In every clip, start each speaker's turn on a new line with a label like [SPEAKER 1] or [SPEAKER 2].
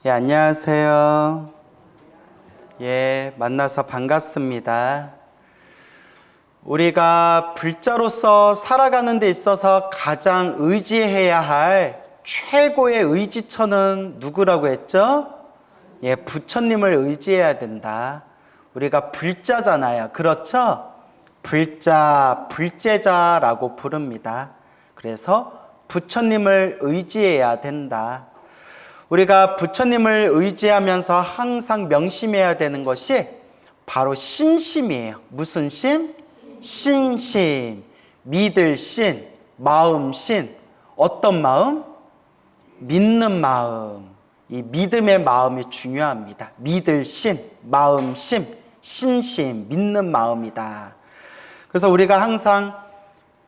[SPEAKER 1] 예, 안녕하세요. 예, 만나서 반갑습니다. 우리가 불자로서 살아가는 데 있어서 가장 의지해야 할 최고의 의지처는 누구라고 했죠? 예, 부처님을 의지해야 된다. 우리가 불자잖아요. 그렇죠? 불자, 불제자라고 부릅니다. 그래서 부처님을 의지해야 된다. 우리가 부처님을 의지하면서 항상 명심해야 되는 것이 바로 신심이에요. 무슨 심? 신심. 믿을 신, 마음 신. 어떤 마음? 믿는 마음. 이 믿음의 마음이 중요합니다. 믿을 신, 마음 심, 신심, 믿는 마음이다. 그래서 우리가 항상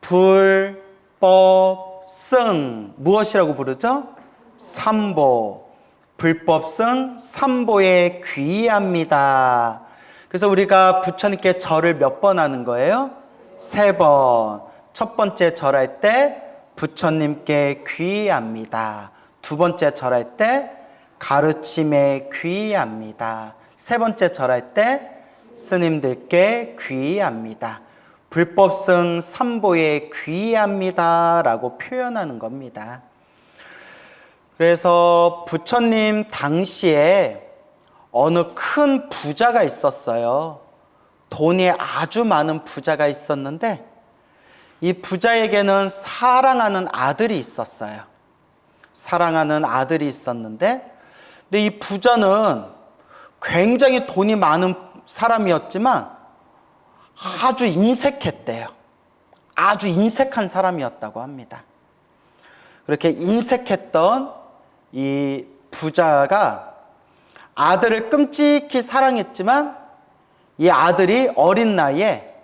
[SPEAKER 1] 불, 법, 승 무엇이라고 부르죠? 삼보, 불법승 삼보에 귀의합니다. 그래서 우리가 부처님께 절을 몇 번 하는 거예요? 3번. 첫 번째 절할 때 부처님께 귀의합니다. 두 번째 절할 때 가르침에 귀의합니다. 세 번째 절할 때 스님들께 귀의합니다. 불법승 삼보에 귀의합니다 라고 표현하는 겁니다. 그래서 부처님 당시에 어느 큰 부자가 있었어요. 돈이 아주 많은 부자가 있었는데 이 부자에게는 사랑하는 아들이 있었어요. 사랑하는 아들이 있었는데 근데 이 부자는 굉장히 돈이 많은 사람이었지만 아주 인색했대요. 아주 인색한 사람이었다고 합니다. 그렇게 인색했던 이 부자가 아들을 끔찍히 사랑했지만 이 아들이 어린 나이에,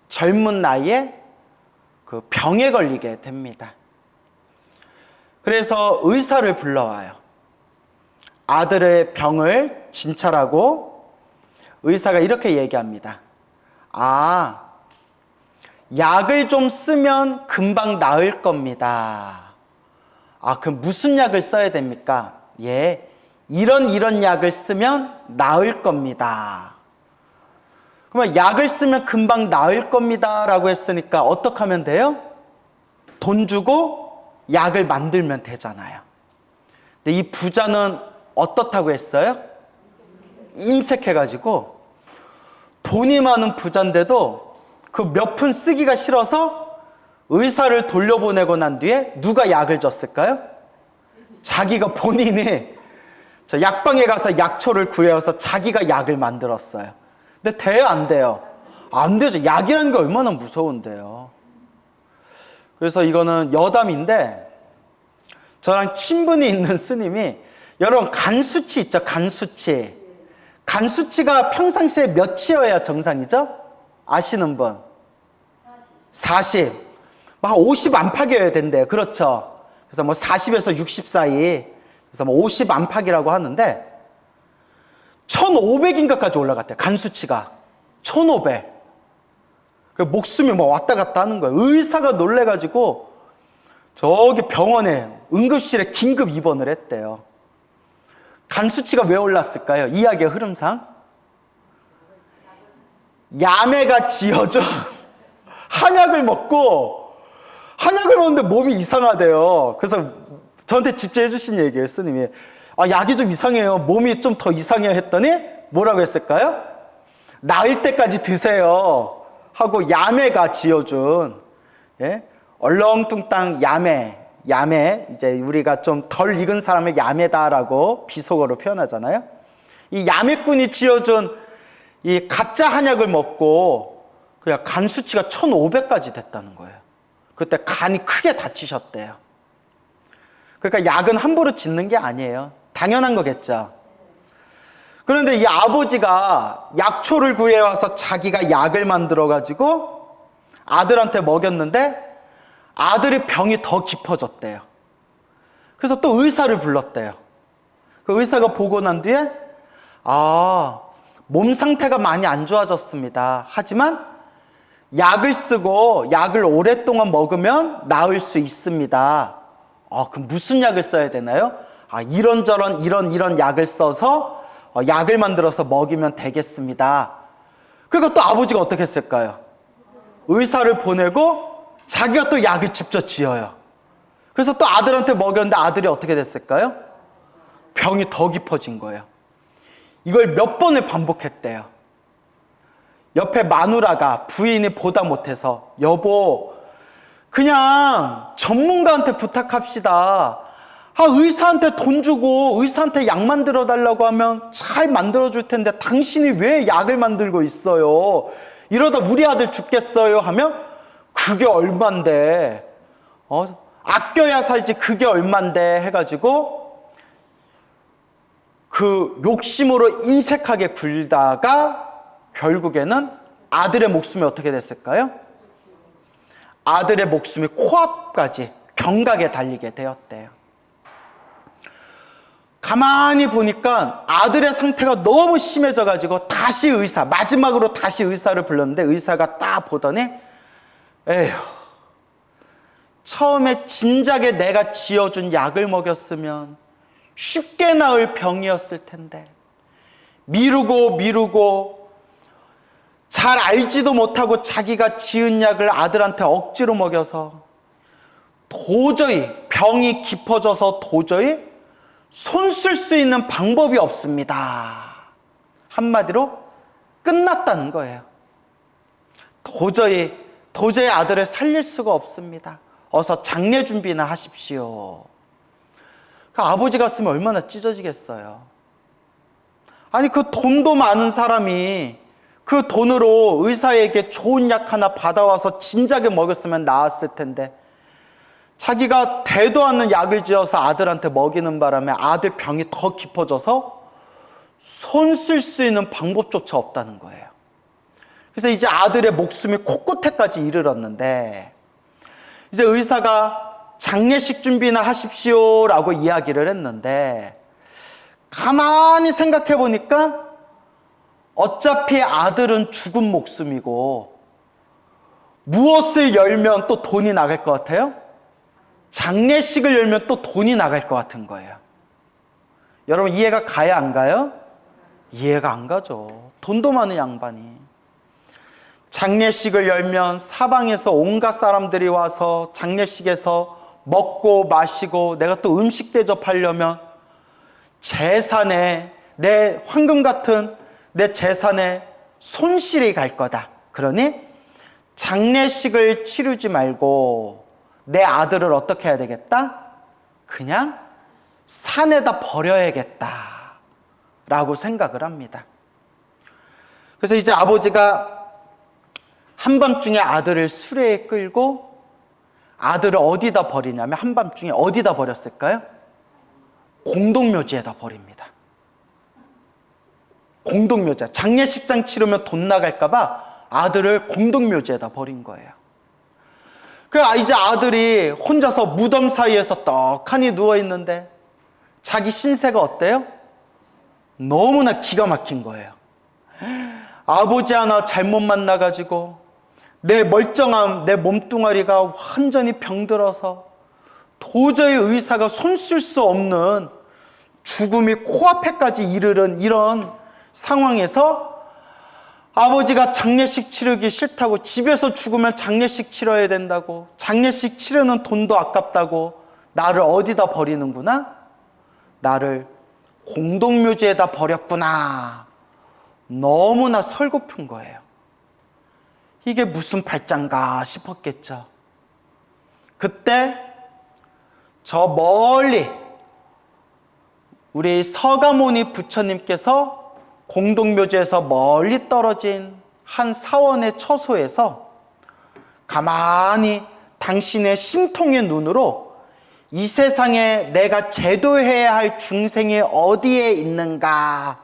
[SPEAKER 1] 젊은 나이에 그 병에 걸리게 됩니다. 그래서 의사를 불러와요. 아들의 병을 진찰하고 의사가 이렇게 얘기합니다. 약을 좀 쓰면 금방 나을 겁니다. 그럼 무슨 약을 써야 됩니까? 예, 이런 약을 쓰면 나을 겁니다. 그러면 약을 쓰면 금방 나을 겁니다 라고 했으니까 어떻게 하면 돼요? 돈 주고 약을 만들면 되잖아요. 근데 이 부자는 어떻다고 했어요? 인색해가지고 돈이 많은 부자인데도 그 몇 푼 쓰기가 싫어서 의사를 돌려보내고 난 뒤에 누가 약을 줬을까요? 자기가 본인이 저 약방에 가서 약초를 구해와서 자기가 약을 만들었어요. 근데 돼요, 안 돼요? 안 되죠. 약이라는 게 얼마나 무서운데요. 그래서 이거는 여담인데 저랑 친분이 있는 스님이 여러분 간수치 있죠? 간수치. 간수치가 평상시에 몇이어야 정상이죠? 아시는 분? 40. 막 50 안팎이어야 된대요. 그렇죠? 그래서 뭐 40에서 60 사이. 그래서 뭐 50 안팎이라고 하는데 1500인가까지 올라갔대요. 간수치가. 1500. 그 목숨이 뭐 왔다 갔다 하는 거예요. 의사가 놀래가지고 저기 병원에 응급실에 긴급 입원을 했대요. 간수치가 왜 올랐을까요? 이야기의 흐름상. 야매가 지어준 한약을 먹는데 몸이 이상하대요. 그래서 저한테 집제해 주신 얘기예요, 스님이. 약이 좀 이상해요. 몸이 좀 더 이상해요 했더니 뭐라고 했을까요? 나을 때까지 드세요 하고 야매가 지어준, 예? 얼렁뚱땅 야매, 이제 우리가 좀 덜 익은 사람을 야매다라고 비속어로 표현하잖아요. 이 야매꾼이 지어준 이 가짜 한약을 먹고 그냥 간 수치가 1500까지 됐다는 거예요. 그때 간이 크게 다치셨대요. 그러니까 약은 함부로 짓는 게 아니에요. 당연한 거겠죠. 그런데 이 아버지가 약초를 구해와서 자기가 약을 만들어가지고 아들한테 먹였는데 아들의 병이 더 깊어졌대요. 그래서 또 의사를 불렀대요. 그 의사가 보고 난 뒤에 몸 상태가 많이 안 좋아졌습니다. 하지만 약을 쓰고 약을 오랫동안 먹으면 나을 수 있습니다. 그럼 무슨 약을 써야 되나요? 이런저런 이런 약을 써서 약을 만들어서 먹이면 되겠습니다. 그리고 또 아버지가 어떻게 했을까요? 의사를 보내고 자기가 또 약을 직접 지어요. 그래서 또 아들한테 먹였는데 아들이 어떻게 됐을까요? 병이 더 깊어진 거예요. 이걸 몇 번을 반복했대요. 옆에 마누라가 부인이 보다 못해서 여보 그냥 전문가한테 부탁합시다. 의사한테 돈 주고 의사한테 약 만들어 달라고 하면 잘 만들어 줄 텐데 당신이 왜 약을 만들고 있어요? 이러다 우리 아들 죽겠어요 하면 그게 얼만데 아껴야 살지 그게 얼만데 해가지고 그 욕심으로 인색하게 굴다가 결국에는 아들의 목숨이 어떻게 됐을까요? 아들의 목숨이 코앞까지 경각에 달리게 되었대요. 가만히 보니까 아들의 상태가 너무 심해져가지고 다시 마지막으로 다시 의사를 불렀는데 의사가 딱 보더니 에휴, 처음에 진작에 내가 지어준 약을 먹였으면 쉽게 나을 병이었을 텐데 미루고 잘 알지도 못하고 자기가 지은 약을 아들한테 억지로 먹여서 도저히 병이 깊어져서 도저히 손 쓸 수 있는 방법이 없습니다. 한마디로 끝났다는 거예요. 도저히 아들을 살릴 수가 없습니다. 어서 장례 준비나 하십시오. 그 아버지 갔으면 얼마나 찢어지겠어요. 아니 그 돈도 많은 사람이 그 돈으로 의사에게 좋은 약 하나 받아와서 진작에 먹였으면 나았을 텐데 자기가 대도 않는 약을 지어서 아들한테 먹이는 바람에 아들 병이 더 깊어져서 손 쓸 수 있는 방법조차 없다는 거예요. 그래서 이제 아들의 목숨이 코끝에까지 이르렀는데 이제 의사가 장례식 준비나 하십시오라고 이야기를 했는데 가만히 생각해 보니까 어차피 아들은 죽은 목숨이고 무엇을 열면 또 돈이 나갈 것 같아요? 장례식을 열면 또 돈이 나갈 것 같은 거예요. 여러분 이해가 가야 안 가요? 이해가 안 가죠. 돈도 많은 양반이. 장례식을 열면 사방에서 온갖 사람들이 와서 장례식에서 먹고 마시고 내가 또 음식 대접하려면 재산에 내 황금 같은 내 재산에 손실이 갈 거다. 그러니 장례식을 치르지 말고 내 아들을 어떻게 해야 되겠다? 그냥 산에다 버려야겠다 라고 생각을 합니다. 그래서 이제 아버지가 한밤중에 아들을 수레에 끌고 아들을 어디다 버리냐면 한밤중에 어디다 버렸을까요? 공동묘지에다 버립니다. 공동묘지. 장례식장 치르면 돈 나갈까 봐 아들을 공동묘지에다 버린 거예요. 이제 아들이 혼자서 무덤 사이에서 떡하니 누워있는데 자기 신세가 어때요? 너무나 기가 막힌 거예요. 아버지 하나 잘못 만나가지고 내 멀쩡한 내 몸뚱아리가 완전히 병들어서 도저히 의사가 손 쓸 수 없는 죽음이 코앞에까지 이르는 이런 상황에서 아버지가 장례식 치르기 싫다고 집에서 죽으면 장례식 치러야 된다고 장례식 치르는 돈도 아깝다고 나를 어디다 버리는구나? 나를 공동묘지에다 버렸구나. 너무나 설고픈 거예요. 이게 무슨 발장가 싶었겠죠. 그때 저 멀리 우리 서가모니 부처님께서 공동묘지에서 멀리 떨어진 한 사원의 처소에서 가만히 당신의 심통의 눈으로 이 세상에 내가 제도해야 할 중생이 어디에 있는가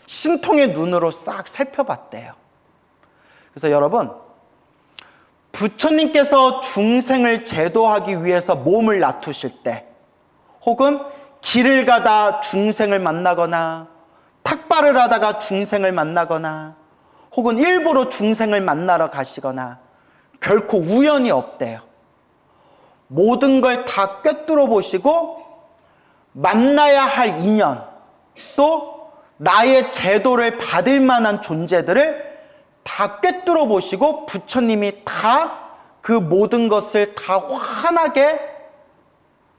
[SPEAKER 1] 심통의 눈으로 싹 살펴봤대요. 그래서 여러분, 부처님께서 중생을 제도하기 위해서 몸을 놔두실 때 혹은 길을 가다 중생을 만나거나 탁발을 하다가 중생을 만나거나 혹은 일부러 중생을 만나러 가시거나 결코 우연이 없대요. 모든 걸 다 꿰뚫어 보시고 만나야 할 인연, 또 나의 제도를 받을 만한 존재들을 다 꿰뚫어 보시고 부처님이 다 그 모든 것을 다 환하게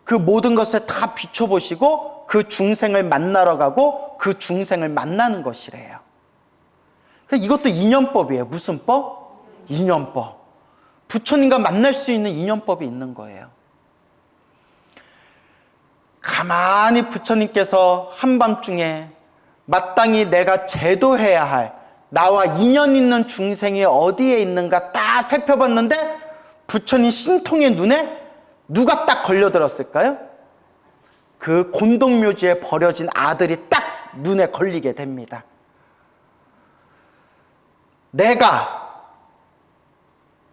[SPEAKER 1] 그 모든 것을 다 비춰보시고 그 중생을 만나러 가고 그 중생을 만나는 것이래요. 이것도 인연법이에요. 무슨 법? 인연법. 부처님과 만날 수 있는 인연법이 있는 거예요. 가만히 부처님께서 한밤중에 마땅히 내가 제도해야 할 나와 인연 있는 중생이 어디에 있는가 딱 살펴봤는데 부처님 신통의 눈에 누가 딱 걸려들었을까요? 그 곤동묘지에 버려진 아들이 딱 눈에 걸리게 됩니다.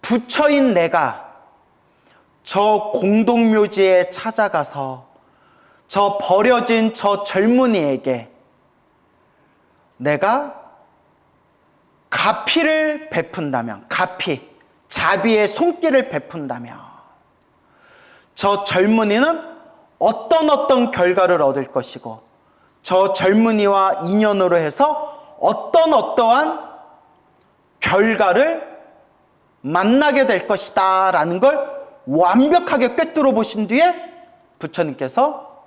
[SPEAKER 1] 부처인 내가 저 공동묘지에 찾아가서 저 버려진 저 젊은이에게 내가 가피를 베푼다면, 자비의 손길을 베푼다면 저 젊은이는 어떤 결과를 얻을 것이고 저 젊은이와 인연으로 해서 어떠한 결과를 만나게 될 것이다 라는 걸 완벽하게 꿰뚫어 보신 뒤에 부처님께서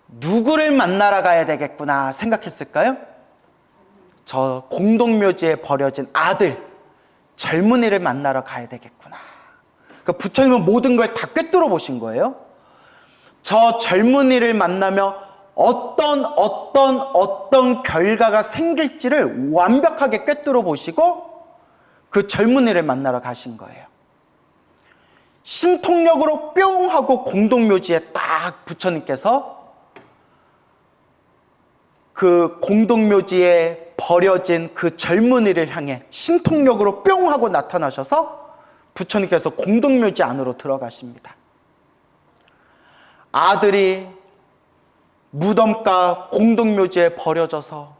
[SPEAKER 1] 누구를 만나러 가야 되겠구나 생각했을까요? 저 공동묘지에 버려진 아들, 젊은이를 만나러 가야 되겠구나. 그러니까 부처님은 모든 걸 다 꿰뚫어 보신 거예요. 저 젊은이를 만나며 어떤 결과가 생길지를 완벽하게 꿰뚫어 보시고 그 젊은이를 만나러 가신 거예요. 신통력으로 뿅 하고 공동묘지에 딱 부처님께서 그 공동묘지에 버려진 그 젊은이를 향해 신통력으로 뿅 하고 나타나셔서 부처님께서 공동묘지 안으로 들어가십니다. 아들이 무덤가 공동묘지에 버려져서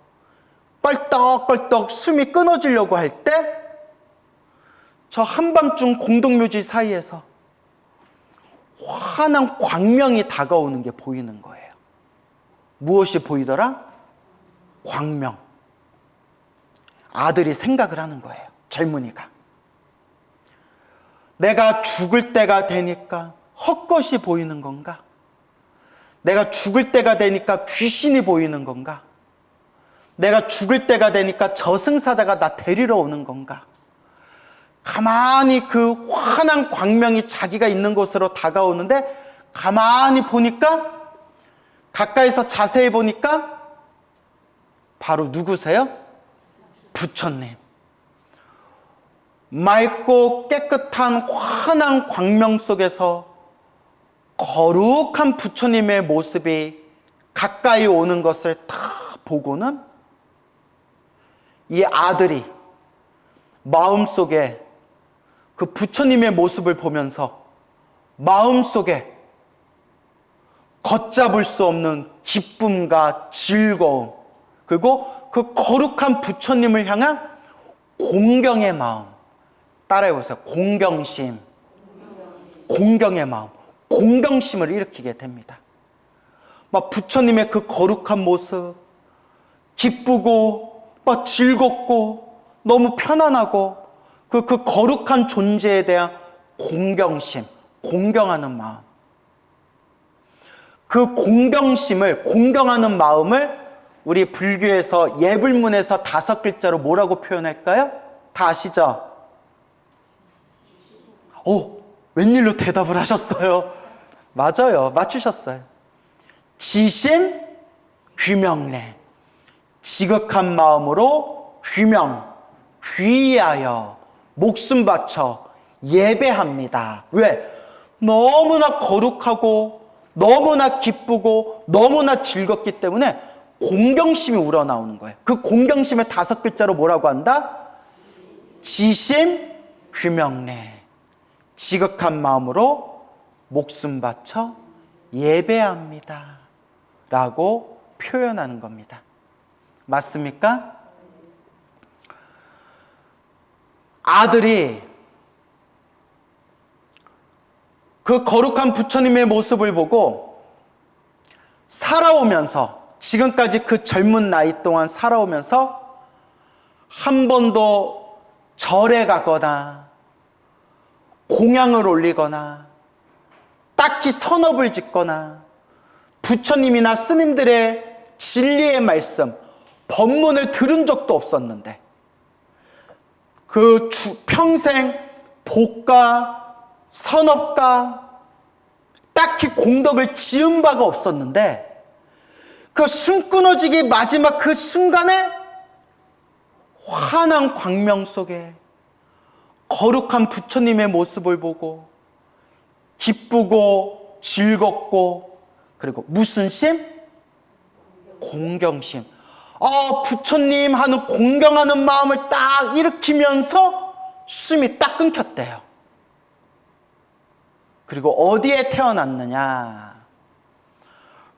[SPEAKER 1] 껄떡껄떡 숨이 끊어지려고 할 때 저 한밤중 공동묘지 사이에서 환한 광명이 다가오는 게 보이는 거예요. 무엇이 보이더라? 광명. 아들이 생각을 하는 거예요. 젊은이가. 내가 죽을 때가 되니까 헛것이 보이는 건가? 내가 죽을 때가 되니까 귀신이 보이는 건가? 내가 죽을 때가 되니까 저승사자가 나 데리러 오는 건가? 가만히 그 환한 광명이 자기가 있는 곳으로 다가오는데 가만히 보니까, 가까이서 자세히 보니까 바로 누구세요? 부처님. 맑고 깨끗한 환한 광명 속에서 거룩한 부처님의 모습이 가까이 오는 것을 다 보고는 이 아들이 마음속에 그 부처님의 모습을 보면서 마음속에 걷잡을 수 없는 기쁨과 즐거움, 그리고 그 거룩한 부처님을 향한 공경의 마음, 따라해보세요. 공경심, 공경의 마음, 공경심을 일으키게 됩니다. 막 부처님의 그 거룩한 모습, 기쁘고 막 즐겁고 너무 편안하고 그 거룩한 존재에 대한 공경심, 공경하는 마음. 그 공경심을, 공경하는 마음을 우리 불교에서 예불문에서 5글자로 뭐라고 표현할까요? 다 아시죠? 웬일로 대답을 하셨어요? 맞아요. 맞추셨어요. 지심, 귀명래. 지극한 마음으로 귀의하여 목숨 바쳐 예배합니다. 왜? 너무나 거룩하고 너무나 기쁘고 너무나 즐겁기 때문에 공경심이 우러나오는 거예요. 그 공경심을 5글자로 뭐라고 한다? 지심, 귀명래. 지극한 마음으로 목숨 바쳐 예배합니다. 라고 표현하는 겁니다. 맞습니까? 아들이 그 거룩한 부처님의 모습을 보고 살아오면서, 지금까지 그 젊은 나이 동안 살아오면서 한 번도 절에 가거나 공양을 올리거나 딱히 선업을 짓거나 부처님이나 스님들의 진리의 말씀, 법문을 들은 적도 없었는데 평생 복가, 선업가, 딱히 공덕을 지은 바가 없었는데 그 숨 끊어지기 마지막 그 순간에 환한 광명 속에 거룩한 부처님의 모습을 보고 기쁘고 즐겁고, 그리고 무슨 심? 공경심. 부처님 하는 공경하는 마음을 딱 일으키면서 숨이 딱 끊겼대요. 그리고 어디에 태어났느냐?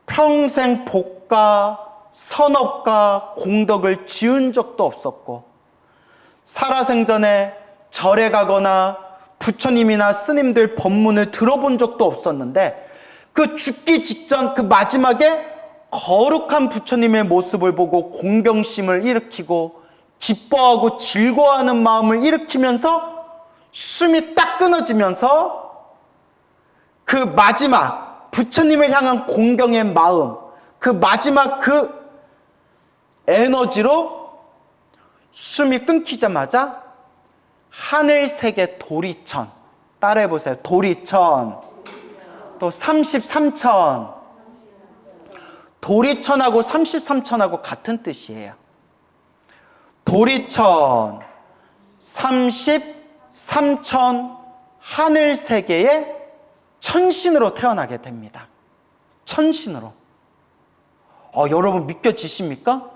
[SPEAKER 1] 평생 복가, 선업가, 공덕을 지은 적도 없었고 살아생전에 절에 가거나 부처님이나 스님들 법문을 들어본 적도 없었는데 그 죽기 직전 그 마지막에 거룩한 부처님의 모습을 보고 공경심을 일으키고 기뻐하고 즐거워하는 마음을 일으키면서 숨이 딱 끊어지면서 그 마지막 부처님을 향한 공경의 마음, 그 마지막 그 에너지로 숨이 끊기자마자 하늘세계 도리천, 따라해보세요. 도리천, 또 33천. 도리천하고 33천하고 같은 뜻이에요. 도리천, 33천 하늘세계의 천신으로 태어나게 됩니다. 천신으로. 여러분 믿겨지십니까?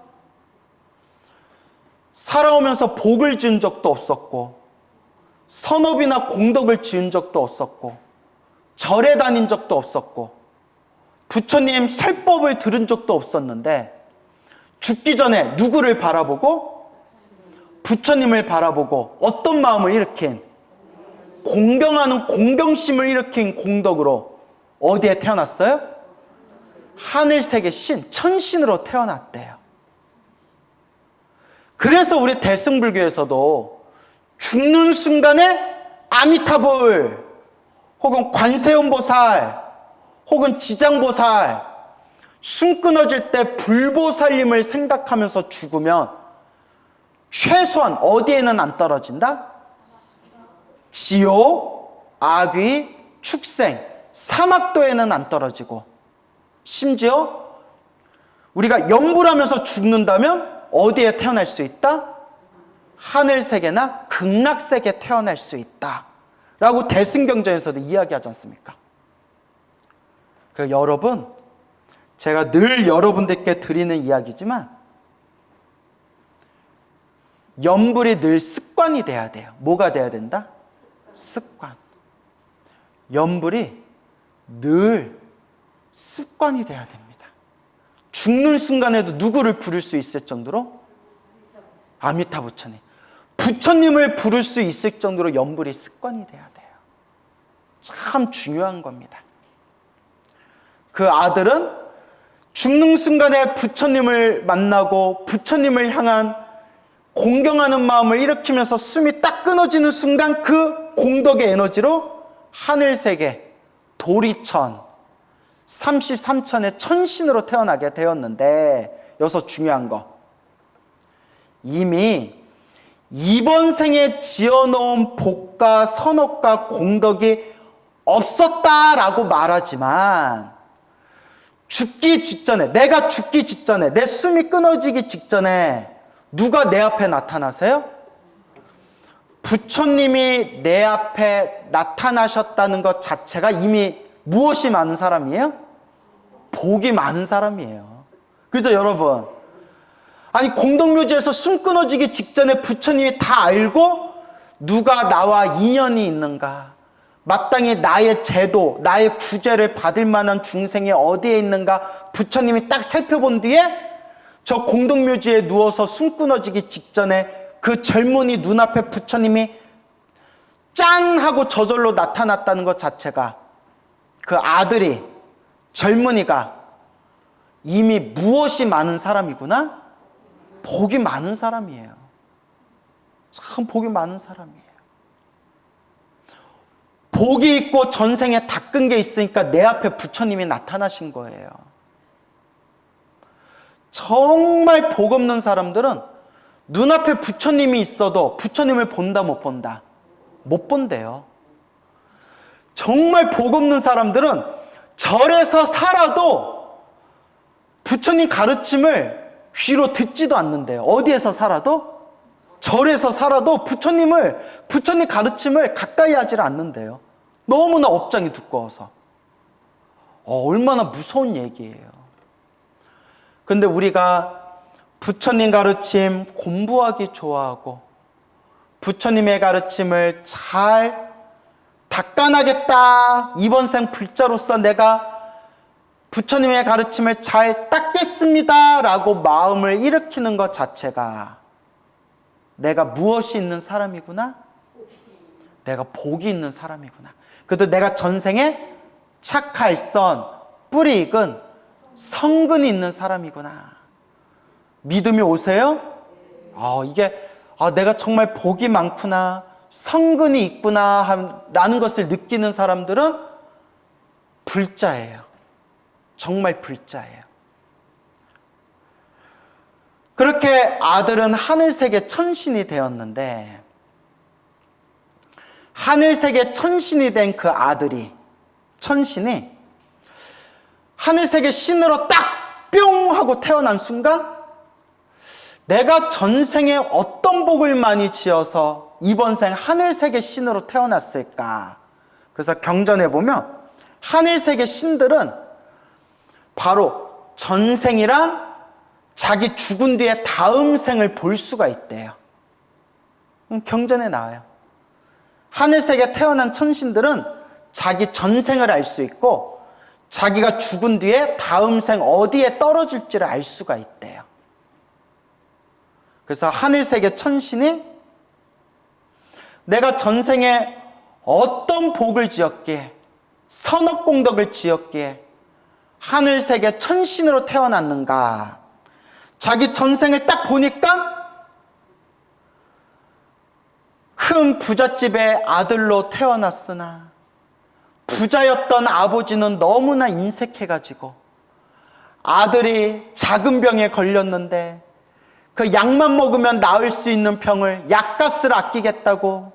[SPEAKER 1] 살아오면서 복을 지은 적도 없었고 선업이나 공덕을 지은 적도 없었고 절에 다닌 적도 없었고 부처님 설법을 들은 적도 없었는데 죽기 전에 누구를 바라보고? 부처님을 바라보고 어떤 마음을 일으킨? 공경하는 공경심을 일으킨 공덕으로 어디에 태어났어요? 하늘세계 신, 천신으로 태어났대요. 그래서 우리 대승불교에서도 죽는 순간에 아미타불 혹은 관세음보살 혹은 지장보살, 숨 끊어질 때 불보살님을 생각하면서 죽으면 최소한 어디에는 안 떨어진다? 지옥, 악귀, 축생, 사막도에는 안 떨어지고 심지어 우리가 염불하면서 죽는다면 어디에 태어날 수 있다? 하늘세계나 극락세계에 태어날 수 있다 라고 대승경전에서도 이야기하지 않습니까? 여러분, 제가 늘 여러분들께 드리는 이야기지만 염불이 늘 습관이 돼야 돼요. 뭐가 돼야 된다? 습관. 염불이 늘 습관이 돼야 됩니다. 죽는 순간에도 누구를 부를 수 있을 정도로? 아미타 부처님. 부처님을 부를 수 있을 정도로 염불이 습관이 돼야 돼요. 참 중요한 겁니다. 그 아들은 죽는 순간에 부처님을 만나고 부처님을 향한 공경하는 마음을 일으키면서 숨이 딱 끊어지는 순간 그 공덕의 에너지로 하늘세계, 도리천, 33천의 천신으로 태어나게 되었는데 여기서 중요한 거, 이미 이번 생에 지어놓은 복과 선업과 공덕이 없었다라고 말하지만 죽기 직전에, 내가 죽기 직전에, 내 숨이 끊어지기 직전에 누가 내 앞에 나타나세요? 부처님이 내 앞에 나타나셨다는 것 자체가 이미 무엇이 많은 사람이에요? 복이 많은 사람이에요. 그죠, 여러분? 아니, 공덕묘지에서 숨 끊어지기 직전에 부처님이 다 알고 누가 나와 인연이 있는가, 마땅히 나의 제도, 나의 구제를 받을 만한 중생이 어디에 있는가 부처님이 딱 살펴본 뒤에 저 공덕묘지에 누워서 숨 끊어지기 직전에 그 젊은이 눈앞에 부처님이 짠 하고 저절로 나타났다는 것 자체가 그 아들이, 젊은이가 이미 무엇이 많은 사람이구나? 복이 많은 사람이에요. 참 복이 많은 사람이에요. 복이 있고 전생에 닦은 게 있으니까 내 앞에 부처님이 나타나신 거예요. 정말 복 없는 사람들은 눈앞에 부처님이 있어도 부처님을 본다 못 본다? 못 본대요. 정말 복 없는 사람들은 절에서 살아도 부처님 가르침을 귀로 듣지도 않는데요. 어디에서 살아도? 절에서 살아도 부처님 가르침을 가까이 하질 않는데요. 너무나 업장이 두꺼워서. 얼마나 무서운 얘기예요. 근데 우리가 부처님 가르침 공부하기 좋아하고 부처님의 가르침을 잘 닦아나겠다. 이번 생 불자로서 내가 부처님의 가르침을 잘 닦겠습니다. 라고 마음을 일으키는 것 자체가 내가 무엇이 있는 사람이구나? 내가 복이 있는 사람이구나. 그래도 내가 전생에 착할선, 뿌리 익은 성근이 있는 사람이구나. 믿음이 오세요? 내가 정말 복이 많구나. 성근이 있구나. 라는 것을 느끼는 사람들은 불자예요. 정말 불자예요. 그렇게 아들은 하늘세계 천신이 되었는데 하늘세계 천신이 된 그 아들이 천신이 하늘세계 신으로 딱 뿅 하고 태어난 순간 내가 전생에 어떤 복을 많이 지어서 이번 생 하늘세계 신으로 태어났을까? 그래서 경전에 보면 하늘세계 신들은 바로 전생이랑 자기 죽은 뒤에 다음 생을 볼 수가 있대요. 경전에 나와요. 하늘세계 태어난 천신들은 자기 전생을 알 수 있고 자기가 죽은 뒤에 다음 생 어디에 떨어질지를 알 수가 있대요. 그래서 하늘세계 천신이 내가 전생에 어떤 복을 지었기에 선업공덕을 지었기에 하늘세계 천신으로 태어났는가. 자기 전생을 딱 보니까 큰 부잣집의 아들로 태어났으나 부자였던 아버지는 너무나 인색해가지고 아들이 작은 병에 걸렸는데 그 약만 먹으면 나을 수 있는 병을 약값을 아끼겠다고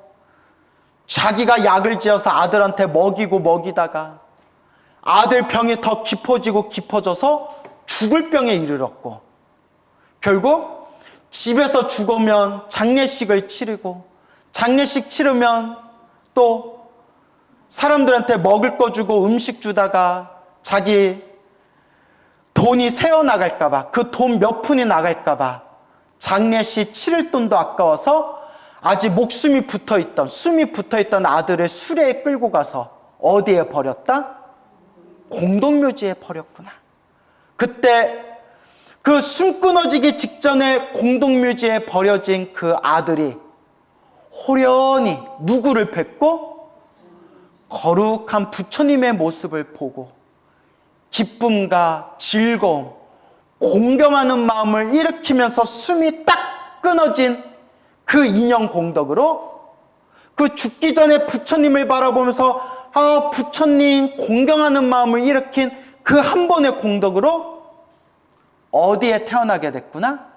[SPEAKER 1] 자기가 약을 지어서 아들한테 먹이다가 아들 병이 더 깊어지고 깊어져서 죽을 병에 이르렀고 결국 집에서 죽으면 장례식을 치르고 장례식 치르면 또 사람들한테 먹을 거 주고 음식 주다가 자기 돈이 새어나갈까봐 그 돈 몇 푼이 나갈까봐 장례식 치를 돈도 아까워서 아직 목숨이 붙어있던 숨이 붙어있던 아들을 수레에 끌고 가서 어디에 버렸다? 공동묘지에 버렸구나. 그때 그 숨 끊어지기 직전에 공동묘지에 버려진 그 아들이 호련히 누구를 뵙고 거룩한 부처님의 모습을 보고 기쁨과 즐거움, 공경하는 마음을 일으키면서 숨이 딱 끊어진 그 인연 공덕으로 그 죽기 전에 부처님을 바라보면서 부처님 공경하는 마음을 일으킨 그 한 번의 공덕으로 어디에 태어나게 됐구나?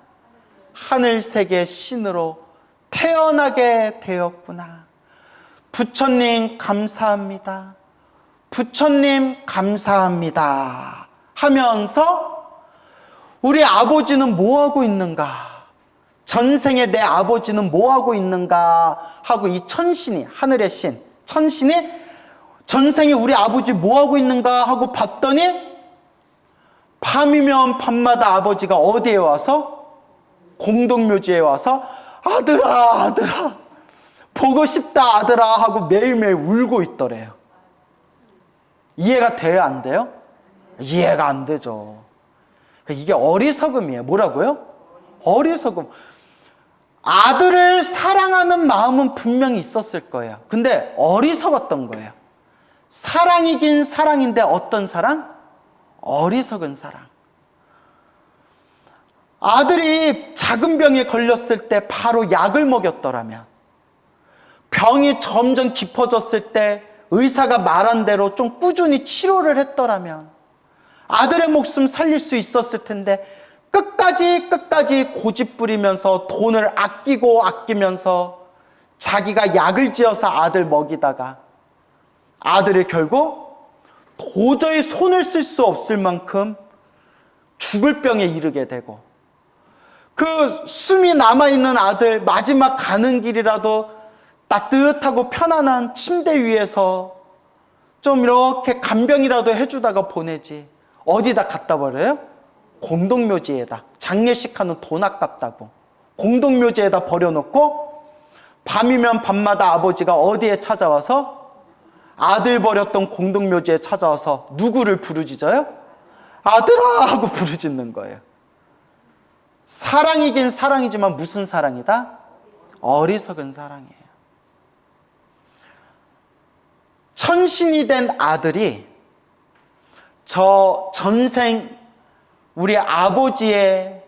[SPEAKER 1] 하늘세계 신으로 태어나게 되었구나. 부처님 감사합니다. 부처님 감사합니다. 하면서 우리 아버지는 뭐하고 있는가? 전생에 내 아버지는 뭐하고 있는가? 하고 이 천신이, 하늘의 신, 천신이 전생에 우리 아버지 뭐하고 있는가? 하고 봤더니 밤이면 밤마다 아버지가 어디에 와서? 공동묘지에 와서 아들아, 아들아, 보고 싶다 아들아 하고 매일매일 울고 있더래요. 이해가 돼요? 안 돼요? 이해가 안 되죠. 이게 어리석음이에요. 뭐라고요? 어리석음. 아들을 사랑하는 마음은 분명히 있었을 거예요. 근데 어리석었던 거예요. 사랑이긴 사랑인데 어떤 사랑? 어리석은 사랑. 아들이 작은 병에 걸렸을 때 바로 약을 먹였더라면, 병이 점점 깊어졌을 때 의사가 말한 대로 좀 꾸준히 치료를 했더라면 아들의 목숨 살릴 수 있었을 텐데, 끝까지 고집 부리면서 돈을 아끼면서 자기가 약을 지어서 아들 먹이다가 아들이 결국 도저히 손을 쓸 수 없을 만큼 죽을 병에 이르게 되고, 그 숨이 남아있는 아들 마지막 가는 길이라도 따뜻하고 편안한 침대 위에서 좀 이렇게 간병이라도 해주다가 보내지 어디다 갖다 버려요? 공동묘지에다. 장례식 하는 돈 아깝다고 공동묘지에다 버려놓고, 밤이면 밤마다 아버지가 어디에 찾아와서, 아들 버렸던 공동묘지에 찾아와서 누구를 부르짖어요? 아들아 하고 부르짖는 거예요. 사랑이긴 사랑이지만 무슨 사랑이다? 어리석은 사랑이에요. 천신이 된 아들이 저 전생 우리 아버지의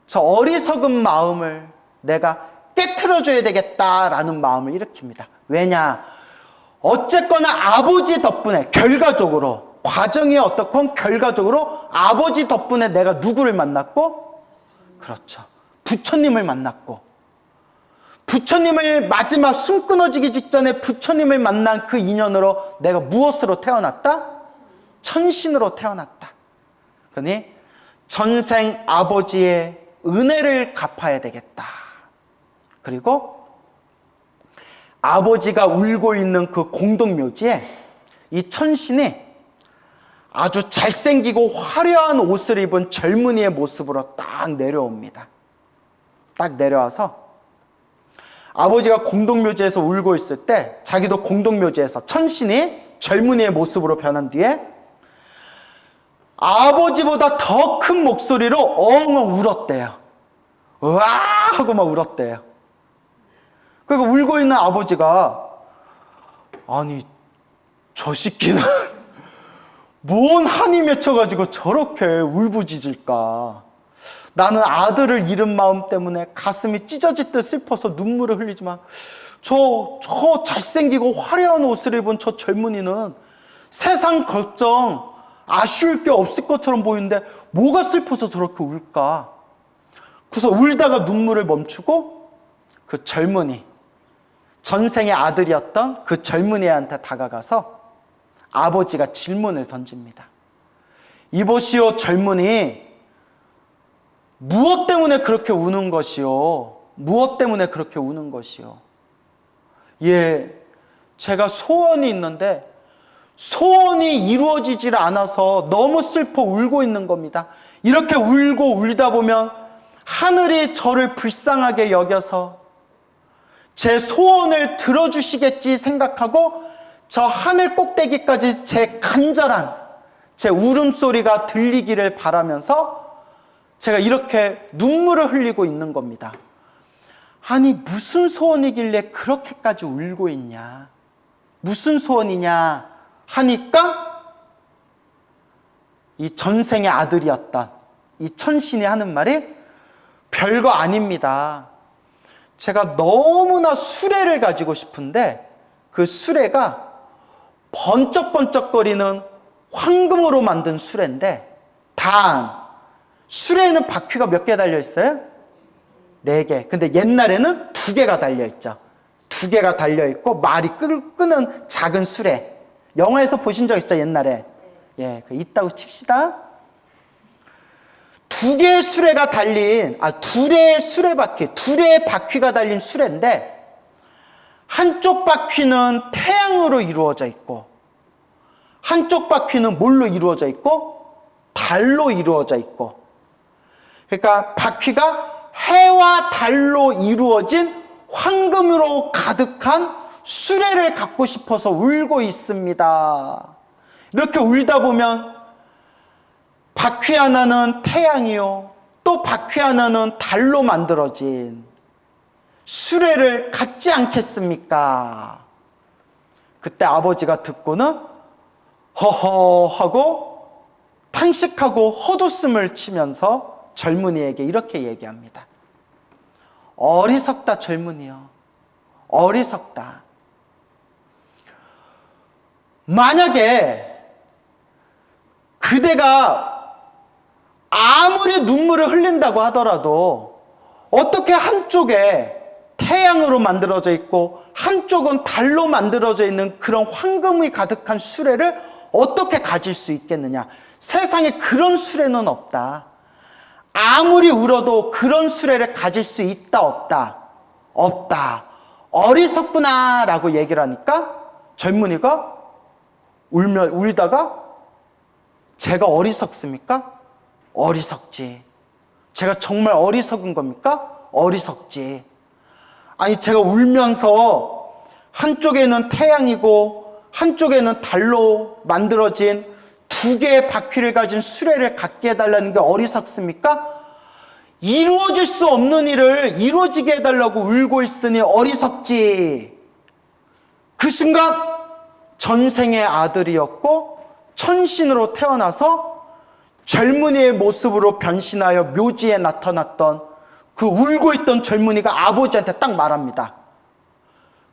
[SPEAKER 1] 저 어리석은 마음을 내가 깨트려줘야 되겠다라는 마음을 일으킵니다. 왜냐? 어쨌거나 아버지 덕분에, 결과적으로 과정이 어떻건 결과적으로 아버지 덕분에 내가 누구를 만났고, 그렇죠, 부처님을 만났고, 부처님을 마지막 숨 끊어지기 직전에 부처님을 만난 그 인연으로 내가 무엇으로 태어났다? 천신으로 태어났다. 그러니 전생 아버지의 은혜를 갚아야 되겠다. 그리고 아버지가 울고 있는 그 공동묘지에 이 천신이 아주 잘생기고 화려한 옷을 입은 젊은이의 모습으로 딱 내려옵니다. 딱 내려와서 아버지가 공동묘지에서 울고 있을 때 자기도 공동묘지에서 천신이 젊은이의 모습으로 변한 뒤에 아버지보다 더 큰 목소리로 엉엉 울었대요. 으아 하고 막 울었대요. 그러니까 울고 있는 아버지가, 아니 저 새끼는 뭔 한이 맺혀가지고 저렇게 울부짖을까. 나는 아들을 잃은 마음 때문에 가슴이 찢어질 듯 슬퍼서 눈물을 흘리지만 저 잘생기고 화려한 옷을 입은 저 젊은이는 세상 걱정 아쉬울 게 없을 것처럼 보이는데 뭐가 슬퍼서 저렇게 울까. 그래서 울다가 눈물을 멈추고 그 젊은이, 전생의 아들이었던 그 젊은이한테 다가가서 아버지가 질문을 던집니다. 이보시오 젊은이, 무엇 때문에 그렇게 우는 것이요? 무엇 때문에 그렇게 우는 것이요? 예, 제가 소원이 있는데 소원이 이루어지질 않아서 너무 슬퍼 울고 있는 겁니다. 이렇게 울고 울다 보면 하늘이 저를 불쌍하게 여겨서 제 소원을 들어주시겠지 생각하고 저 하늘 꼭대기까지 제 간절한 제 울음소리가 들리기를 바라면서 제가 이렇게 눈물을 흘리고 있는 겁니다. 아니 무슨 소원이길래 그렇게까지 울고 있냐, 무슨 소원이냐 하니까 이 전생의 아들이었던 이 천신이 하는 말이 별거 아닙니다. 제가 너무나 수레를 가지고 싶은데 그 수레가 번쩍번쩍거리는 황금으로 만든 수레인데, 단 수레에는 바퀴가 몇 개 달려 있어요? 4개. 근데 옛날에는 2개가 달려 있죠. 2개가 달려 있고 말이 끄는 작은 수레. 영화에서 보신 적 있죠, 옛날에? 예, 있다고 칩시다. 2개의 수레가 달린, 2대의 수레바퀴, 2대의 바퀴가 달린 수레인데, 한쪽 바퀴는 태양으로 이루어져 있고, 한쪽 바퀴는 뭘로 이루어져 있고? 달로 이루어져 있고. 그러니까 바퀴가 해와 달로 이루어진 황금으로 가득한 수레를 갖고 싶어서 울고 있습니다. 이렇게 울다 보면 바퀴 하나는 태양이요, 또 바퀴 하나는 달로 만들어진 수레를 갖지 않겠습니까? 그때 아버지가 듣고는 허허 하고 탄식하고 헛웃음을 치면서 젊은이에게 이렇게 얘기합니다. 어리석다 젊은이여, 어리석다. 만약에 그대가 아무리 눈물을 흘린다고 하더라도 어떻게 한쪽에 태양으로 만들어져 있고 한쪽은 달로 만들어져 있는 그런 황금이 가득한 수레를 어떻게 가질 수 있겠느냐? 세상에 그런 수레는 없다. 아무리 울어도 그런 수레를 가질 수 있다 없다? 없다. 어리석구나 라고 얘기를 하니까 젊은이가 울다가 제가 어리석습니까? 어리석지. 제가 정말 어리석은 겁니까? 어리석지. 아니 제가 울면서 한쪽에는 태양이고 한쪽에는 달로 만들어진 두 개의 바퀴를 가진 수레를 갖게 해달라는 게 어리석습니까? 이루어질 수 없는 일을 이루어지게 해달라고 울고 있으니 어리석지. 그 순간 전생의 아들이었고 천신으로 태어나서 젊은이의 모습으로 변신하여 묘지에 나타났던 그 울고 있던 젊은이가 아버지한테 딱 말합니다.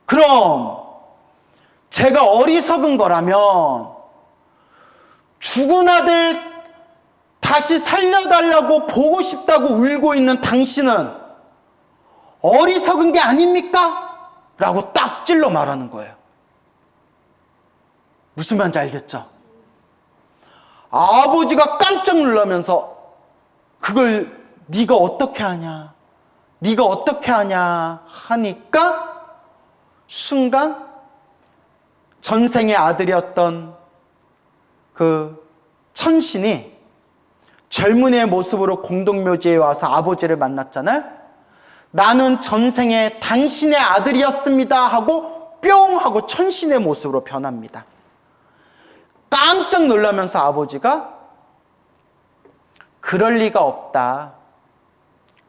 [SPEAKER 1] 그럼 제가 어리석은 거라면 죽은 아들 다시 살려달라고 보고 싶다고 울고 있는 당신은 어리석은 게 아닙니까? 라고 딱 찔러 말하는 거예요. 무슨 말인지 알겠죠? 아버지가 깜짝 놀라면서 그걸 네가 어떻게 하냐? 네가 어떻게 하냐? 하니까 순간 전생의 아들이었던 그 천신이 젊은이의 모습으로 공동묘지에 와서 아버지를 만났잖아요. 나는 전생에 당신의 아들이었습니다 하고 뿅 하고 천신의 모습으로 변합니다. 깜짝 놀라면서 아버지가 그럴 리가 없다.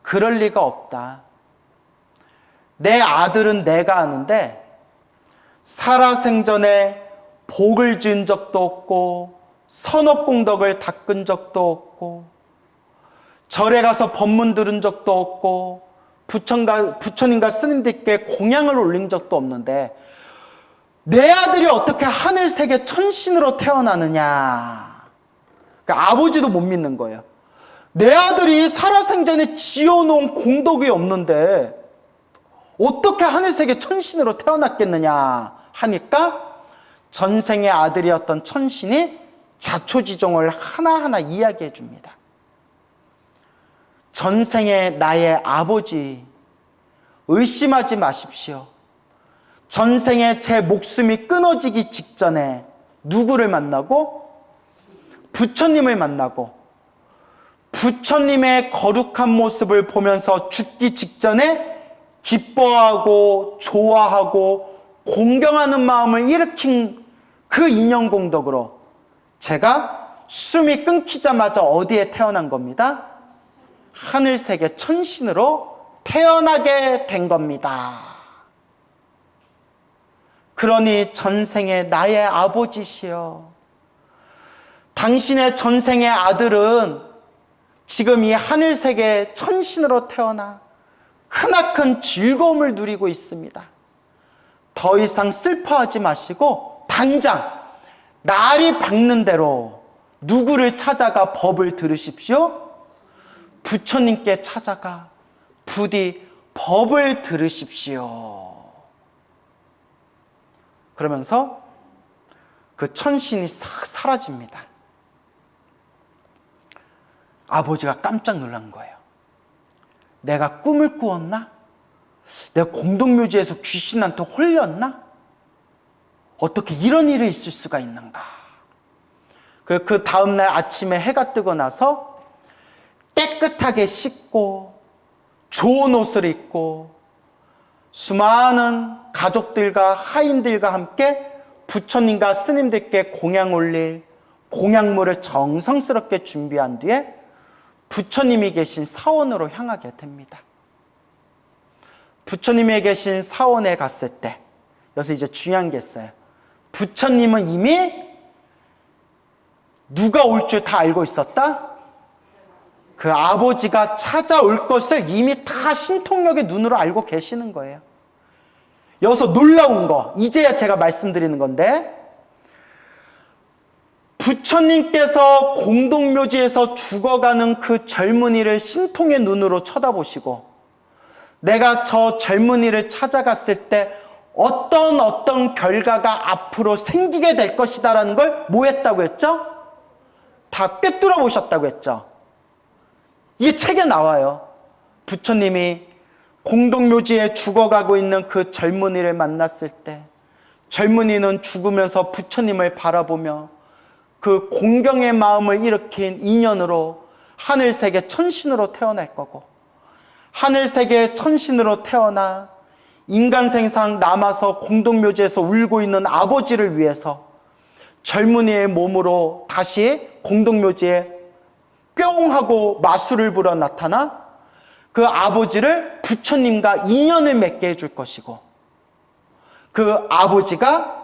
[SPEAKER 1] 그럴 리가 없다. 내 아들은 내가 아는데 살아생전에 복을 지은 적도 없고 선업공덕을 닦은 적도 없고 절에 가서 법문 들은 적도 없고 부처님과 스님들께 공양을 올린 적도 없는데 내 아들이 어떻게 하늘세계 천신으로 태어나느냐. 그러니까 아버지도 못 믿는 거예요. 내 아들이 살아생전에 지어놓은 공덕이 없는데 어떻게 하늘세계 천신으로 태어났겠느냐 하니까 전생의 아들이었던 천신이 자초지종을 하나하나 이야기해 줍니다. 전생의 나의 아버지 의심하지 마십시오. 전생에 제 목숨이 끊어지기 직전에 누구를 만나고? 부처님을 만나고 부처님의 거룩한 모습을 보면서 죽기 직전에 기뻐하고 좋아하고 공경하는 마음을 일으킨 그 인연공덕으로 제가 숨이 끊기자마자 어디에 태어난 겁니다? 하늘세계 천신으로 태어나게 된 겁니다. 그러니 전생의 나의 아버지시여, 당신의 전생의 아들은 지금 이 하늘세계 천신으로 태어나 크나큰 즐거움을 누리고 있습니다. 더 이상 슬퍼하지 마시고 당장 날이 밝는 대로 누구를 찾아가 법을 들으십시오? 부처님께 찾아가 부디 법을 들으십시오. 그러면서 그 천신이 싹 사라집니다. 아버지가 깜짝 놀란 거예요. 내가 꿈을 꾸었나? 내가 공동묘지에서 귀신한테 홀렸나? 어떻게 이런 일이 있을 수가 있는가? 그 다음날 아침에 해가 뜨고 나서 깨끗하게 씻고 좋은 옷을 입고 수많은 가족들과 하인들과 함께 부처님과 스님들께 공양 올릴 공양물을 정성스럽게 준비한 뒤에 부처님이 계신 사원으로 향하게 됩니다. 부처님이 계신 사원에 갔을 때 여기서 이제 중요한 게 있어요. 부처님은 이미 누가 올 줄 다 알고 있었다? 그 아버지가 찾아올 것을 이미 다 신통력의 눈으로 알고 계시는 거예요. 여기서 놀라운 거, 이제야 제가 말씀드리는 건데, 부처님께서 공동묘지에서 죽어가는 그 젊은이를 신통의 눈으로 쳐다보시고, 내가 저 젊은이를 찾아갔을 때 어떤 결과가 앞으로 생기게 될 것이다라는 걸 뭐 했다고 했죠? 다 꿰뚫어 보셨다고 했죠. 이게 책에 나와요. 부처님이 공동묘지에 죽어가고 있는 그 젊은이를 만났을 때 젊은이는 죽으면서 부처님을 바라보며 그 공경의 마음을 일으킨 인연으로 하늘세계 천신으로 태어날 거고, 하늘세계 천신으로 태어나 인간 생상 남아서 공동묘지에서 울고 있는 아버지를 위해서 젊은이의 몸으로 다시 공동묘지에 뿅 하고 마술을 불어 나타나 그 아버지를 부처님과 인연을 맺게 해줄 것이고, 그 아버지가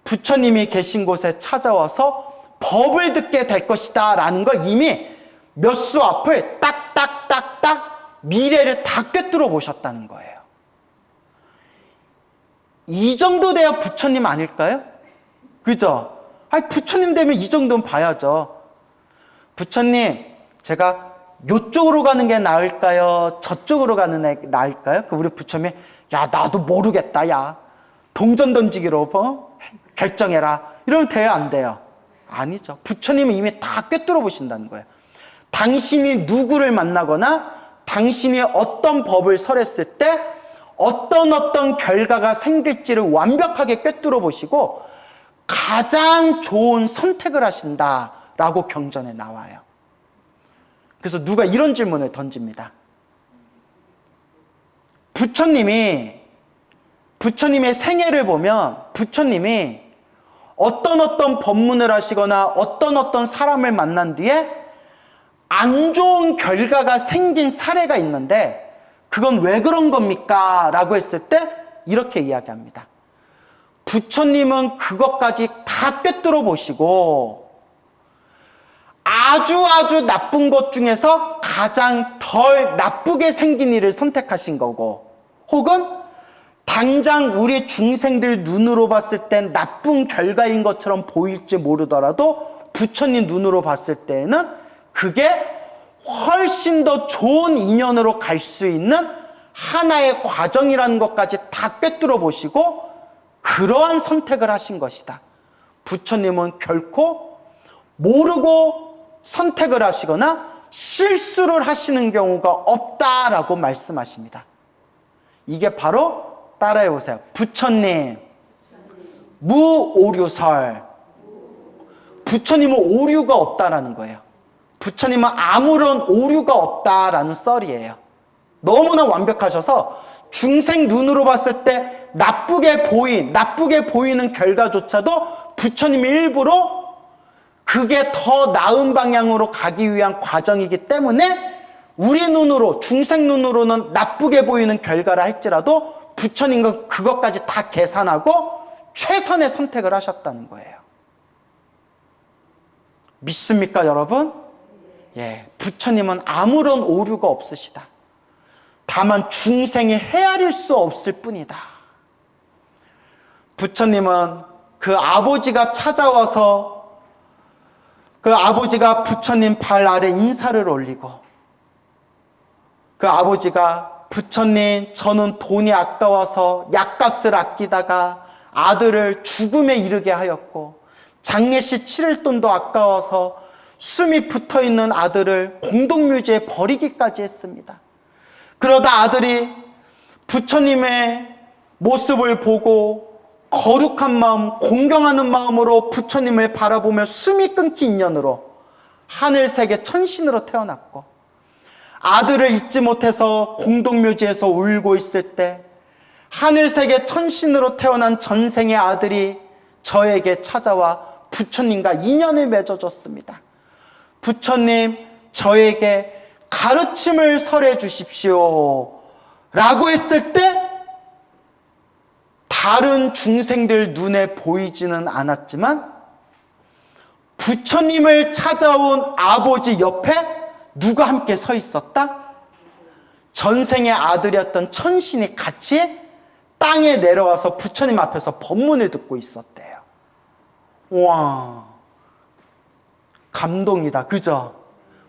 [SPEAKER 1] 부처님이 계신 곳에 찾아와서 법을 듣게 될 것이다 라는 걸 이미 몇 수 앞을 딱딱딱딱 미래를 다 꿰뚫어 보셨다는 거예요. 이 정도 돼야 부처님 아닐까요? 그죠? 아니, 부처님 되면 이 정도는 봐야죠. 부처님, 제가 요쪽으로 가는 게 나을까요? 저쪽으로 가는 게 나을까요? 그 우리 부처님이, 야, 나도 모르겠다, 야. 동전 던지기로 결정해라. 이러면 돼요, 안 돼요? 아니죠. 부처님은 이미 다 꿰뚫어 보신다는 거예요. 당신이 누구를 만나거나 당신이 어떤 법을 설했을 때 어떤 결과가 생길지를 완벽하게 꿰뚫어 보시고 가장 좋은 선택을 하신다라고 경전에 나와요. 그래서 누가 이런 질문을 던집니다. 부처님의 생애를 보면 부처님이 어떤 법문을 하시거나 어떤 사람을 만난 뒤에 안 좋은 결과가 생긴 사례가 있는데 그건 왜 그런 겁니까? 라고 했을 때 이렇게 이야기합니다. 부처님은 그것까지 다 꿰뚫어 보시고 아주 나쁜 것 중에서 가장 덜 나쁘게 생긴 일을 선택하신 거고, 혹은 당장 우리 중생들 눈으로 봤을 땐 나쁜 결과인 것처럼 보일지 모르더라도 부처님 눈으로 봤을 때에는 그게 훨씬 더 좋은 인연으로 갈 수 있는 하나의 과정이라는 것까지 다 꿰뚫어 보시고 그러한 선택을 하신 것이다. 부처님은 결코 모르고 선택을 하시거나 실수를 하시는 경우가 없다라고 말씀하십니다. 이게 바로 따라해 보세요. 부처님 무오류설. 부처님은 오류가 없다라는 거예요. 부처님은 아무런 오류가 없다라는 썰이에요. 너무나 완벽하셔서 중생 눈으로 봤을 때 나쁘게 보이는 결과조차도 부처님이 일부러 그게 더 나은 방향으로 가기 위한 과정이기 때문에 우리 눈으로, 중생 눈으로는 나쁘게 보이는 결과라 할지라도 부처님은 그것까지 다 계산하고 최선의 선택을 하셨다는 거예요. 믿습니까, 여러분? 예, 부처님은 아무런 오류가 없으시다. 다만 중생이 헤아릴 수 없을 뿐이다. 부처님은 그 아버지가 찾아와서 그 아버지가 부처님 발 아래 인사를 올리고 그 아버지가 부처님, 저는 돈이 아까워서 약값을 아끼다가 아들을 죽음에 이르게 하였고 장례식 치를 돈도 아까워서 숨이 붙어있는 아들을 공동묘지에 버리기까지 했습니다. 그러다 아들이 부처님의 모습을 보고 거룩한 마음, 공경하는 마음으로 부처님을 바라보며 숨이 끊긴 인연으로 하늘세계 천신으로 태어났고, 아들을 잊지 못해서 공동묘지에서 울고 있을 때 하늘세계 천신으로 태어난 전생의 아들이 저에게 찾아와 부처님과 인연을 맺어줬습니다. 부처님, 저에게 가르침을 설해 주십시오 라고 했을 때 다른 중생들 눈에 보이지는 않았지만 부처님을 찾아온 아버지 옆에 누가 함께 서 있었다? 전생의 아들이었던 천신이 같이 땅에 내려와서 부처님 앞에서 법문을 듣고 있었대요. 와, 감동이다. 그죠?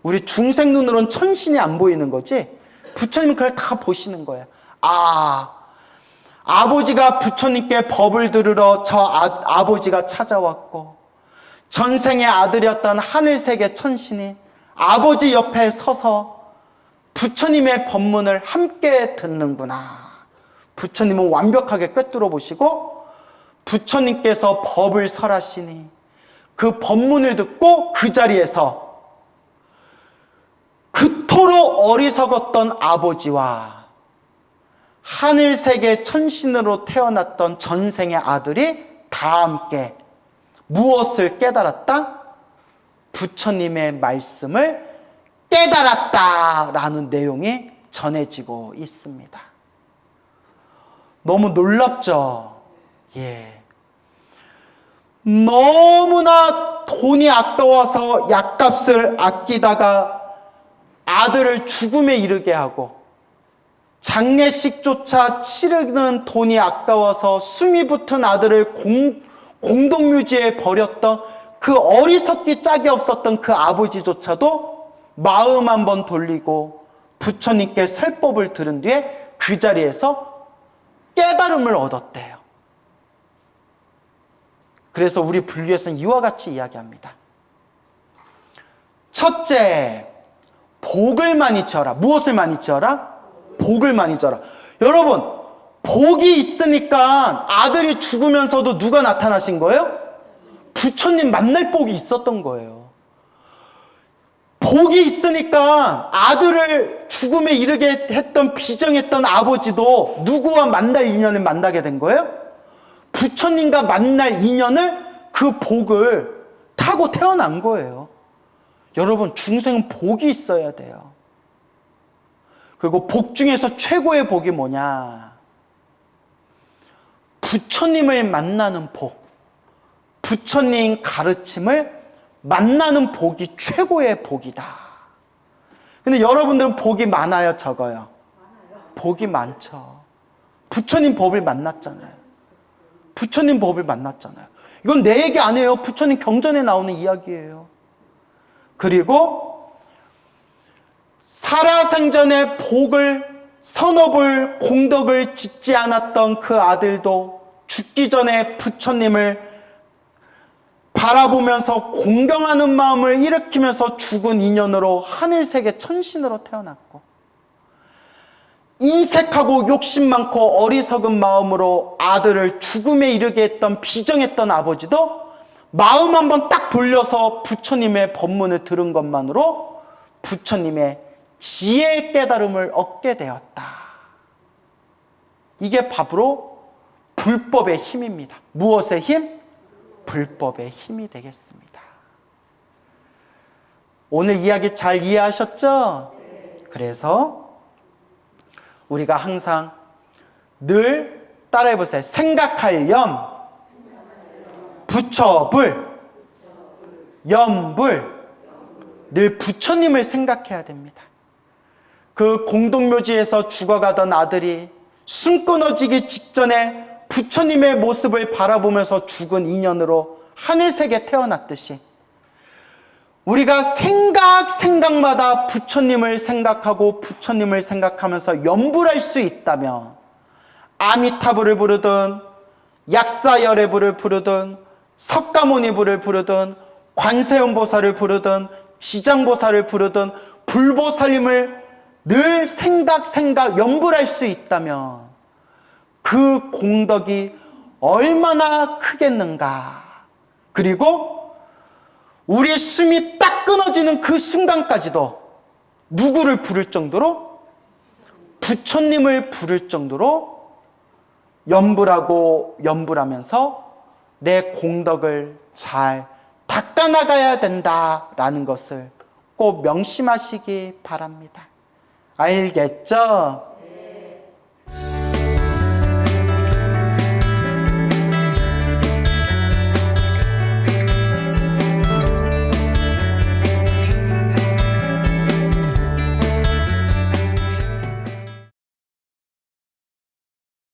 [SPEAKER 1] 우리 중생 눈으로는 천신이 안 보이는 거지 부처님은 그걸 다 보시는 거예요. 아버지가 부처님께 법을 들으러 아버지가 찾아왔고 전생의 아들이었던 하늘세계 천신이 아버지 옆에 서서 부처님의 법문을 함께 듣는구나. 부처님은 완벽하게 꿰뚫어 보시고 부처님께서 법을 설하시니 그 법문을 듣고 그 자리에서 그토록 어리석었던 아버지와 하늘세계 천신으로 태어났던 전생의 아들이 다 함께 무엇을 깨달았다? 부처님의 말씀을 깨달았다라는 내용이 전해지고 있습니다. 너무 놀랍죠? 예. 너무나 돈이 아까워서 약값을 아끼다가 아들을 죽음에 이르게 하고 장례식조차 치르는 돈이 아까워서 숨이 붙은 아들을 공동묘지에 버렸던 그 어리석기 짝이 없었던 그 아버지조차도 마음 한번 돌리고 부처님께 설법을 들은 뒤에 그 자리에서 깨달음을 얻었대요. 그래서 우리 불교에서는 이와 같이 이야기합니다. 첫째, 복을 많이 지어라. 무엇을 많이 지어라? 복을 많이 지어라. 여러분, 복이 있으니까 아들이 죽으면서도 누가 나타나신 거예요? 부처님 만날 복이 있었던 거예요. 복이 있으니까 아들을 죽음에 이르게 했던 비정했던 아버지도 누구와 만날 인연을 만나게 된 거예요? 부처님과 만날 인연을 그 복을 타고 태어난 거예요. 여러분, 중생은 복이 있어야 돼요. 그리고 복 중에서 최고의 복이 뭐냐? 부처님을 만나는 복. 부처님 가르침을 만나는 복이 최고의 복이다. 근데 여러분들은 복이 많아요, 적어요? 복이 많죠. 부처님 법을 만났잖아요. 부처님 법을 만났잖아요. 이건 내 얘기 아니에요. 부처님 경전에 나오는 이야기예요. 그리고 살아생전에 복을, 선업을, 공덕을 짓지 않았던 그 아들도 죽기 전에 부처님을 바라보면서 공경하는 마음을 일으키면서 죽은 인연으로 하늘세계 천신으로 태어났고, 인색하고 욕심 많고 어리석은 마음으로 아들을 죽음에 이르게 했던 비정했던 아버지도 마음 한번 딱 돌려서 부처님의 법문을 들은 것만으로 부처님의 지혜의 깨달음을 얻게 되었다. 이게 바로 불법의 힘입니다. 무엇의 힘? 불법의 힘이 되겠습니다. 오늘 이야기 잘 이해하셨죠? 그래서 우리가 항상 늘 따라해보세요. 생각할 염, 부처불, 염불. 늘 부처님을 생각해야 됩니다. 그 공동묘지에서 죽어가던 아들이 숨 끊어지기 직전에 부처님의 모습을 바라보면서 죽은 인연으로 하늘세계 태어났듯이 우리가 생각마다 부처님을 생각하고 부처님을 생각하면서 염불할 수 있다면 아미타불을 부르든 약사열애불을 부르든 석가모니불을 부르든 관세음보살을 부르든 지장보살을 부르든 불보살님을 늘 염불할 수 있다면 그 공덕이 얼마나 크겠는가. 그리고 우리 숨이 딱 끊어지는 그 순간까지도 누구를 부를 정도로? 부처님을 부를 정도로 염불하면서 내 공덕을 잘 닦아나가야 된다라는 것을 꼭 명심하시기 바랍니다. 알겠죠?